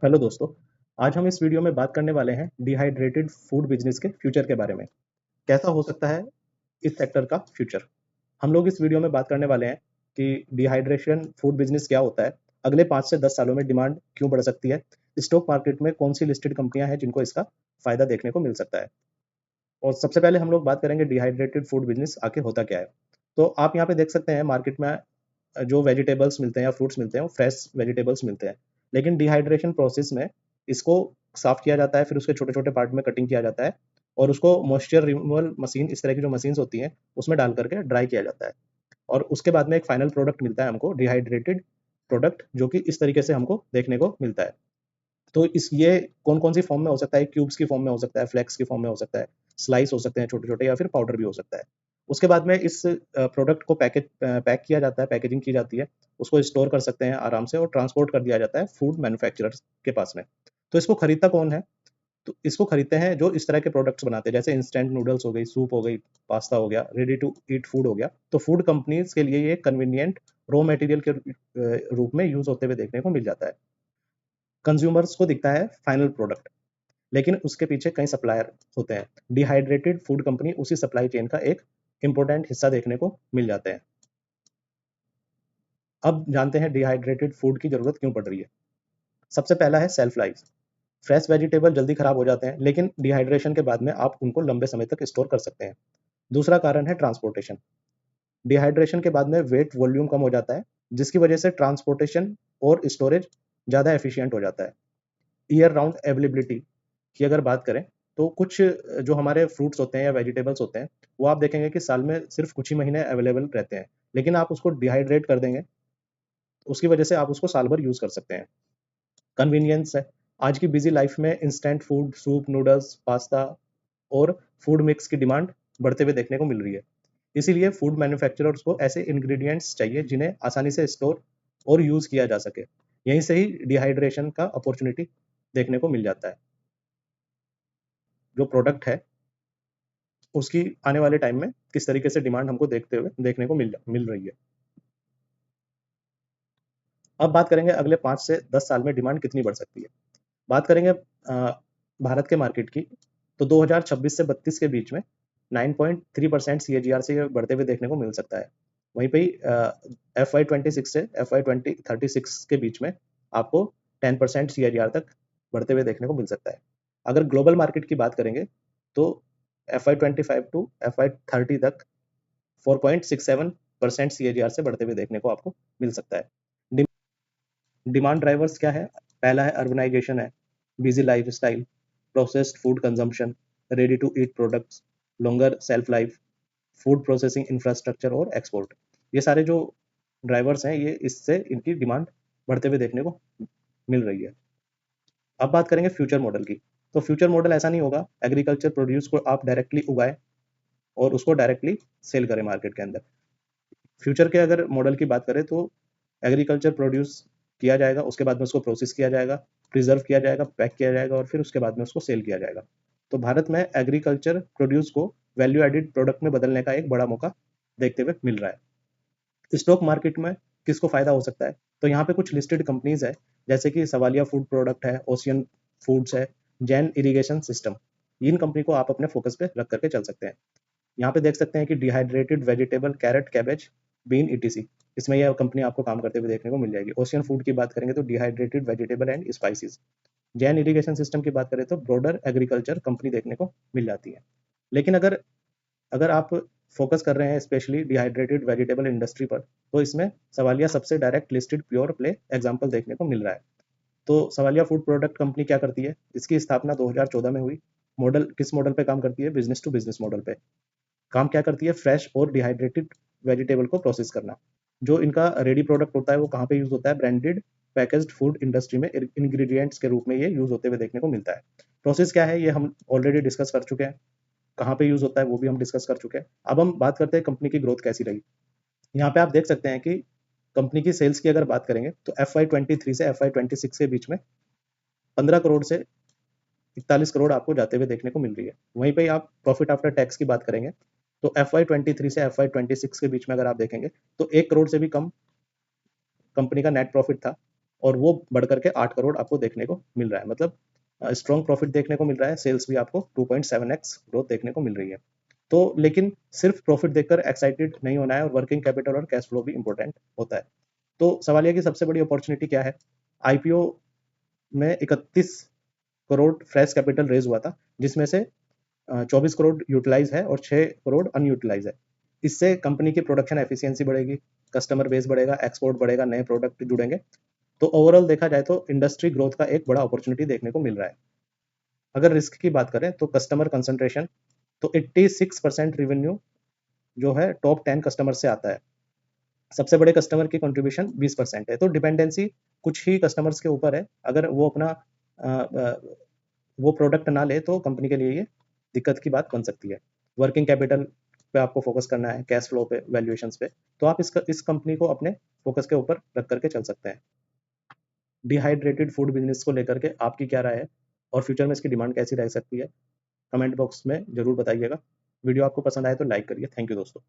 Hello दोस्तों। आज हम इस वीडियो में बात करने वाले हैं डिहाइड्रेटेड फूड बिजनेस के फ्यूचर के बारे में। कैसा हो सकता है इस सेक्टर का फ्यूचर। हम लोग इस वीडियो में बात करने वाले हैं कि डिहाइड्रेशन फूड बिजनेस क्या होता है, अगले 5 से 10 सालों में डिमांड क्यों बढ़ सकती है, स्टॉक मार्केट में कौन सी लिस्टेड कंपनियां हैं जिनको इसका फायदा देखने को मिल सकता है। और सबसे पहले हम लोग बात करेंगे डिहाइड्रेटेड फूड बिजनेस आखिर होता क्या है। तो आप यहाँ पे देख सकते हैं मार्केट में जो वेजिटेबल्स मिलते हैं या फ्रूट्स मिलते हैं वो फ्रेश वेजिटेबल्स मिलते हैं, लेकिन डिहाइड्रेशन प्रोसेस में इसको साफ किया जाता है, फिर उसके छोटे छोटे पार्ट में कटिंग किया जाता है और उसको मॉइस्चर रिमूवल मशीन, इस तरह की जो मशीन्स होती हैं उसमें डाल करके ड्राई किया जाता है और उसके बाद में एक फाइनल प्रोडक्ट मिलता है हमको, डिहाइड्रेटेड प्रोडक्ट, जो कि इस तरीके से हमको देखने को मिलता है। तो इस ये कौन कौन सी फॉर्म में हो सकता है, क्यूब्स की फॉर्म में हो सकता है, फ्लेक्स की फॉर्म में हो सकता है, स्लाइस हो सकते हैं छोटे छोटे, या फिर पाउडर भी हो सकता है। उसके बाद में इस प्रोडक्ट को पैक किया जाता है, पैकेजिंग की जाती है, उसको स्टोर कर सकते हैं आराम से और ट्रांसपोर्ट कर दिया जाता है फूड मैन्युफैक्चरर्स के पास में। तो इसको खरीदता कौन है? तो इसको खरीदते हैं जो इस तरह के प्रोडक्ट्स बनाते हैं, जैसे इंस्टेंट नूडल्स हो गई, सूप हो गई, पास्ता हो गया, रेडी टू ईट फूड हो गया। तो फूड कंपनीज के लिए ये कन्वीनियंट रॉ मटेरियल के रूप में यूज होते हुए देखने को मिल जाता है। कंज्यूमर्स को दिखता है फाइनल प्रोडक्ट, लेकिन उसके पीछे कई सप्लायर होते हैं। डिहाइड्रेटेड फूड कंपनी उसी सप्लाई चेन का एक इंपॉर्टेंट हिस्सा देखने को मिल जाते हैं। अब जानते हैं डिहाइड्रेटेड फूड की जरूरत क्यों पड़ रही है। सबसे पहला है सेल्फ लाइफ। फ्रेश वेजिटेबल जल्दी खराब हो जाते हैं, लेकिन डिहाइड्रेशन के बाद में आप उनको लंबे समय तक स्टोर कर सकते हैं। दूसरा कारण है ट्रांसपोर्टेशन। डिहाइड्रेशन के बाद में वेट वॉल्यूम कम हो जाता है, जिसकी वजह से ट्रांसपोर्टेशन और स्टोरेज ज़्यादा एफिशिएंट हो जाता है। ईयर राउंड अवेलेबिलिटी की अगर बात करें, तो कुछ जो हमारे फ्रूट्स होते हैं या वेजिटेबल्स होते हैं, वो आप देखेंगे कि साल में सिर्फ कुछ ही महीने अवेलेबल रहते हैं, लेकिन आप उसको डिहाइड्रेट कर देंगे, उसकी वजह से आप उसको साल भर यूज़ कर सकते हैं। कन्वीनियंस है। आज की बिजी लाइफ में instant food, soup, noodles, pasta और फूड मिक्स की डिमांड बढ़ते हुए देखने को मिल रही है। इसीलिए फूड मैन्युफैक्चरर्स को ऐसे इंग्रेडिएंट्स चाहिए जिन्हें आसानी से स्टोर और यूज़ किया जा सके। यहीं से ही डिहाइड्रेशन का अपॉर्चुनिटी देखने को मिल जाता है। जो प्रोडक्ट है उसकी आने वाले टाइम में किस तरीके से डिमांड हमको देखते हुए देखने को मिल रही है। अब बात करेंगे अगले 5 से 10 साल में डिमांड कितनी बढ़ सकती है। बात करेंगे भारत के मार्केट की, तो 2026 से 32 के बीच में 9.3% CAGR से ये बढ़ते हुए देखने को मिल सकता है। वहीं पे FY26 से FY36 के बीच में आपको 10% CAGR तक बढ़ते हुए देखने को मिल सकता है। अगर ग्लोबल मार्केट की बात करेंगे तो FY25 टू FY30 तक 4.67% CAGR से बढ़ते हुए देखने को आपको मिल सकता है। डिमांड ड्राइवर्स क्या है? पहला है अर्बनाइजेशन है, busy lifestyle, processed food consumption, ready to eat products, longer shelf life, food processing infrastructure और एक्सपोर्ट। ये सारे जो ड्राइवर्स हैं, ये इससे इनकी डिमांड बढ़ते हुए देखने को मिल रही है। अब बात करेंगे फ्यूचर मॉडल की। तो फ्यूचर मॉडल ऐसा नहीं होगा एग्रीकल्चर प्रोड्यूस को आप डायरेक्टली उगाएं और उसको डायरेक्टली सेल करें मार्केट के अंदर। फ्यूचर के अगर मॉडल की बात करें तो एग्रीकल्चर प्रोड्यूस किया जाएगा, उसके बाद में उसको प्रोसेस किया जाएगा, प्रिजर्व किया जाएगा, पैक किया जाएगा और फिर उसके बाद में उसको सेल किया जाएगा। तो भारत में एग्रीकल्चर प्रोड्यूस को वैल्यू एडिड प्रोडक्ट में बदलने का एक बड़ा मौका देखते हुए मिल रहा है। स्टॉक मार्केट में किसको फायदा हो सकता है? तो यहाँ पे कुछ लिस्टेड कंपनीज है, जैसे कि सवालिया फूड प्रोडक्ट है, ओशियन फूड्स है, जैन इरिगेशन सिस्टम। इन कंपनी को आप अपने फोकस पे रख करके चल सकते हैं। यहाँ पे देख सकते हैं कि dehydrated vegetable, carrot, cabbage, bean, etc, इसमें यह कंपनी आपको काम करते हुए देखने को मिल जाएगी। ओशियन फूड की बात करेंगे तो dehydrated vegetable and spices. Jain irrigation system की बात करें तो ब्रॉडर एग्रीकल्चर कंपनी देखने को मिल जाती है। लेकिन अगर अगर आप फोकस कर रहे हैं स्पेशली डिहाइड्रेटेड वेजिटेबल इंडस्ट्री पर, तो इसमें सवालिया सबसे direct listed pure play example देखने को मिल रहा है। तो सवालिया फूड प्रोडक्ट कंपनी क्या करती है? इसकी स्थापना 2014 में हुई। मॉडल किस मॉडल पे काम करती है? बिजनेस टू बिजनेस मॉडल पे काम क्या करती है? फ्रेश और डिहाइड्रेटेड वेजिटेबल को प्रोसेस करना। जो इनका रेडी प्रोडक्ट होता है वो कहाँ पे यूज होता है? ब्रांडेड पैकेज्ड फूड इंडस्ट्री में इंग्रेडिएंट्स के रूप में ये यूज होते हुए देखने को मिलता है। प्रोसेस क्या है ये हम ऑलरेडी डिस्कस कर चुके हैं, कहाँ पे यूज होता है वो भी हम डिस्कस कर चुके हैं। अब हम बात करते हैं कंपनी की ग्रोथ कैसी रही। यहाँ पे आप देख सकते हैं कि कंपनी की सेल्स की अगर बात करेंगे तो FY23 से FY26 के बीच में 15 करोड़ से 41 करोड़ आपको जाते हुए देखने को मिल रही है। वहीं पे आप प्रॉफिट आफ्टर टैक्स की बात करेंगे तो FY23 से FY26 के बीच में अगर आप देखेंगे तो 1 करोड़ से भी कम कंपनी का नेट प्रॉफिट था और वो बढ़ करके 8 करोड़ आपको देखने को मिल रहा है। मतलब स्ट्रॉन्ग प्रॉफिट देखने को मिल रहा है, सेल्स भी आपको 2.7x ग्रोथ देखने को मिल रही है। तो लेकिन सिर्फ प्रॉफिट देखकर एक्साइटेड नहीं होना है, और वर्किंग कैपिटल और कैश फ्लो भी इंपॉर्टेंट होता है। तो सवाल यह कि सबसे बड़ी अपॉर्चुनिटी क्या है। आईपीओ में 31 करोड़ फ्रेश कैपिटल रेज हुआ था, जिसमें से 24 करोड़ यूटिलाइज है और 6 करोड़ अनयूटिलाइज है। इससे कंपनी की प्रोडक्शन एफिशिएंसी बढ़ेगी, कस्टमर बेस बढ़ेगा, एक्सपोर्ट बढ़ेगा, नए प्रोडक्ट जुड़ेंगे। तो ओवरऑल देखा जाए तो इंडस्ट्री ग्रोथ का एक बड़ा अपॉर्चुनिटी देखने को मिल रहा है। अगर रिस्क की बात करें तो कस्टमर कंसंट्रेशन, तो 86% रेवेन्यू जो है टॉप 10 कस्टमर से आता है। सबसे बड़े कस्टमर की कंट्रीब्यूशन 20% है। तो डिपेंडेंसी कुछ ही कस्टमर्स के ऊपर है। अगर वो अपना वो प्रोडक्ट ना ले तो कंपनी के लिए ये दिक्कत की बात बन सकती है। वर्किंग कैपिटल पे आपको फोकस करना है, कैश फ्लो पे, वैल्यूएशंस पे। तो आप इस कंपनी को अपने फोकस के ऊपर रख करके चल सकते हैं। डिहाइड्रेटेड फूड बिजनेस को लेकर के आपकी क्या राय है, और फ्यूचर में इसकी डिमांड कैसी रह सकती है, कमेंट बॉक्स में जरूर बताइएगा। वीडियो आपको पसंद आए तो लाइक करिए। थैंक यू दोस्तों।